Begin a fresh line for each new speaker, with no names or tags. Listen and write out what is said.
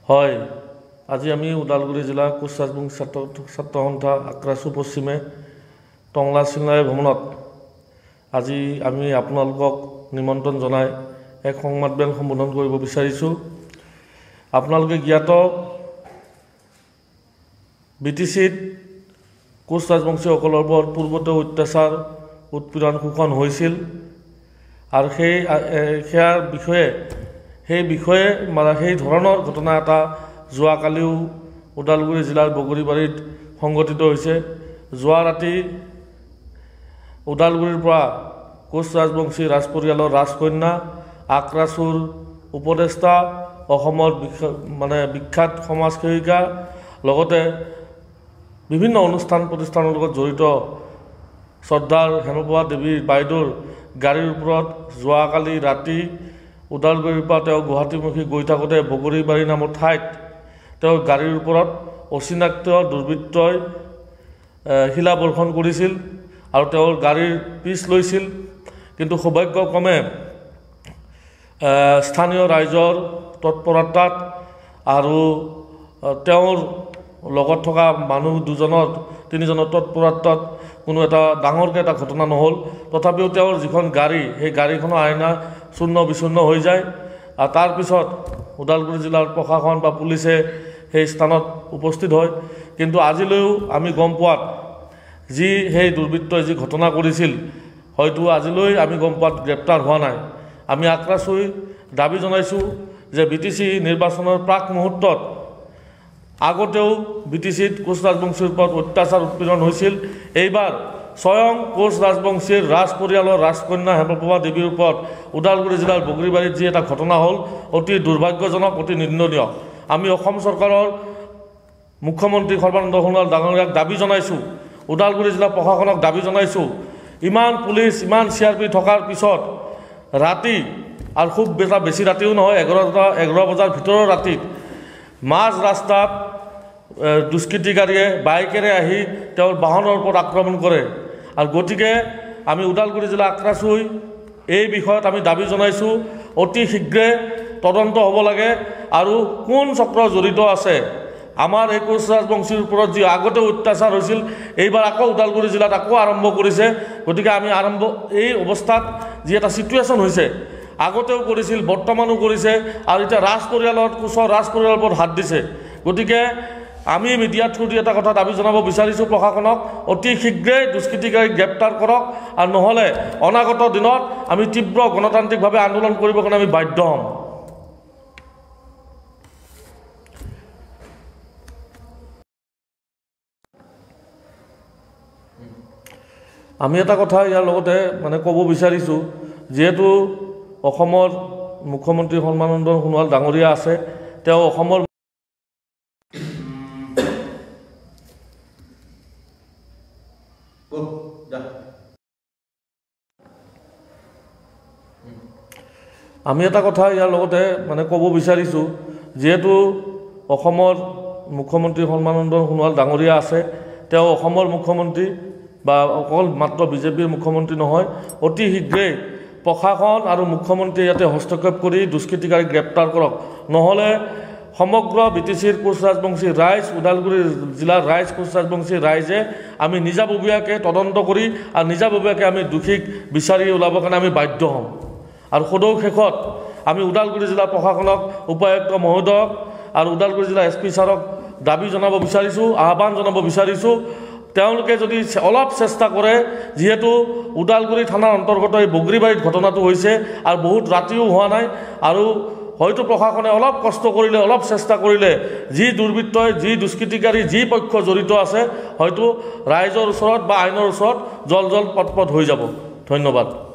হয়, আজি আমি ওদালগুৰি জিলা কোচ ৰাজবংশী ছাত্ৰ সন্থা আক্ৰাছু পশ্চিমে টংলা চিলনাই ভ্ৰমণত আজি আমি আপোনালোকক নিমন্ত্ৰণ জনাই এক সংবাদমেল সম্বোধন কৰিব বিচাৰিছোঁ। আপোনালোকে জ্ঞাত BTCত কোচ ৰাজবংশীসকলৰ ওপৰত পূৰ্বতে অত্যাচাৰ উৎপীড়ন শোষণ হৈছিল আৰু সেই ধৰণৰ ঘটনা এটা যোৱাকালিও ওদালগুৰি জিলাৰ বগৰীবাৰীত সংঘটিত হৈছে। যোৱা ৰাতি ওদালগুৰিৰ পৰা কোচ ৰাজবংশী ৰাজপৰিয়ালৰ ৰাজকন্যা আক্ৰাছুৰ উপদেষ্টা অসমৰ বিখ্যাত সমাজসেৱিকা লগতে বিভিন্ন অনুষ্ঠান প্ৰতিষ্ঠানৰ লগত জড়িত শ্ৰদ্ধাৰ হেমপ্ৰভা দেৱীৰ বাইদেউৰ গাড়ীৰ ওপৰত যোৱাকালি ৰাতি ওদালগুৰিৰ পৰা তেওঁ গুৱাহাটীমুখী গৈ থাকোঁতে বগৰীবাৰী নামৰ ঠাইত তেওঁ গাড়ীৰ ওপৰত অচিনাক্ত দুৰ্বৃত্তই শিলা বৰ্ষণ কৰিছিল আৰু তেওঁৰ গাড়ীৰ পিছ লৈছিল। কিন্তু সৌভাগ্যক্ৰমে স্থানীয় ৰাইজৰ তৎপৰতাত আৰু তেওঁৰ লগত থকা মানুহ তিনিজনৰ তৎপৰতাত কোনো এটা ডাঙৰকৈ এটা ঘটনা নহ'ল। তথাপিও তেওঁৰ যিখন গাড়ী সেই গাড়ীখনৰ আইনা চূৰ্ণ বিচূৰ্ণ হৈ যায় আৰু তাৰপিছত ওদালগুৰি জিলাৰ প্ৰশাসন বা পুলিচে সেই স্থানত উপস্থিত হয়। কিন্তু আজিলৈও আমি গম পোৱাত সেই দুৰ্বৃত্তই যি ঘটনা কৰিছিল হয়তো আজিলৈ আমি গম পোৱাত গ্ৰেপ্তাৰ হোৱা নাই। আমি আক্ৰাছুই দাবী জনাইছোঁ যে BTC নিৰ্বাচনৰ প্ৰাক মুহূৰ্তত আগতেও BTCত কোচ ৰাজবংশীৰ ওপৰত অত্যাচাৰ উৎপীড়ন হৈছিল। এইবাৰ স্বয়ং কোচ ৰাজবংশীৰ ৰাজ পৰিয়ালৰ ৰাজকন্যা হেমপ্ৰভা দেৱীৰ ওপৰত ওদালগুৰি জিলাৰ বগৰীবাৰীত যি এটা ঘটনা হ'ল অতি দুৰ্ভাগ্যজনক, অতি নিন্দনীয়। আমি অসম চৰকাৰৰ মুখ্যমন্ত্ৰী সৰ্বানন্দ সোণোৱাল ডাঙৰীয়াক দাবী জনাইছোঁ, ওদালগুৰি জিলা প্ৰশাসনক দাবী জনাইছোঁ, ইমান পুলিচ ইমান CRP থকাৰ পিছত ৰাতি আৰু খুব বেছি ৰাতিও নহয় 11 বজাৰ ভিতৰৰ ৰাতিত মাজ ৰাস্তাত দুষ্কৃতিকাৰীয়ে বাইকেৰে আহি তেওঁৰ বাহনৰ ওপৰত আক্ৰমণ কৰে। আৰু গতিকে আমি ওদালগুৰি জিলা আক্ৰাছুই এই বিষয়ত আমি দাবী জনাইছোঁ অতি শীঘ্ৰে তদন্ত হ'ব লাগে আৰু কোন চক্ৰ জড়িত আছে। আমাৰ এই কোচ ৰাজবংশীৰ ওপৰত যি আগতে অত্যাচাৰ হৈছিল এইবাৰ আকৌ ওদালগুৰি জিলাত আকৌ আৰম্ভ কৰিছে। গতিকে আমি এই অৱস্থাত যি এটা ছিটুৱেশ্যন হৈছে আগতেও কৰিছিল বৰ্তমানো কৰিছে আৰু এতিয়া কোচৰ ৰাজ পৰিয়ালৰ ওপৰত হাত দিছে। গতিকে আমি মিডিয়াৰ থ্ৰু দি এটা কথা দাবী জনাব বিচাৰিছোঁ প্ৰশাসনক, অতি শীঘ্ৰে দুষ্কৃতিকাৰীক গ্ৰেপ্তাৰ কৰক আৰু নহ'লে অনাগত দিনত আমি তীব্ৰ গণতান্ত্ৰিকভাৱে আন্দোলন কৰিবৰ কাৰণে আমি বাধ্য হ'ম। আমি এটা কথা ইয়াৰ লগতে ক'ব বিচাৰিছোঁ, যিহেতু অসমৰ মুখ্যমন্ত্ৰী সৰ্বানন্দ সোণোৱাল ডাঙৰীয়া আছে, তেওঁ অসমৰ আমি এটা কথা ইয়াৰ লগতে ক'ব বিচাৰিছোঁ, যিহেতু অসমৰ মুখ্যমন্ত্ৰী সৰ্বানন্দ সোণোৱাল ডাঙৰীয়া আছে, তেওঁ অসমৰ মুখ্যমন্ত্ৰী বা অকল মাত্ৰ বিজেপিৰ মুখ্যমন্ত্ৰী নহয়, অতি শীঘ্ৰেই প্ৰশাসন আৰু মুখ্যমন্ত্ৰী ইয়াতে হস্তক্ষেপ কৰি দুষ্কৃতিকাৰীক গ্ৰেপ্তাৰ কৰক। নহ'লে সমগ্ৰ BTCৰ কোচ ৰাজবংশী ৰাইজ, ওদালগুৰি জিলাৰ ৰাইজ, কোচ ৰাজবংশী ৰাইজে আমি নিজাববীয়াকৈ তদন্ত কৰি আৰু নিজাববীয়াকৈ আমি দোষীক বিচাৰি ওলাবৰ কাৰণে আমি বাধ্য হ'ম। আৰু সদৌ শেষত আমি ওদালগুৰি জিলা প্ৰশাসনক, উপায়ুক্ত মহোদয়ক আৰু ওদালগুৰি জিলা SP ছাৰক দাবী জনাব বিচাৰিছোঁ, আহ্বান জনাব বিচাৰিছোঁ, তেওঁলোকে যদি অলপ চেষ্টা কৰে, যিহেতু ওদালগুৰি থানাৰ অন্তৰ্গত এই বগৰীবাৰীত ঘটনাটো হৈছে আৰু বহুত ৰাতিও হোৱা নাই, আৰু হয়তো প্ৰশাসনে অলপ কষ্ট কৰিলে, অলপ চেষ্টা কৰিলে যি দুৰ্বৃত্তই, যি দুষ্কৃতিকাৰী, যি পক্ষ জড়িত আছে হয়তো ৰাইজৰ ওচৰত বা আইনৰ ওচৰত জল পট হৈ যাব। ধন্যবাদ।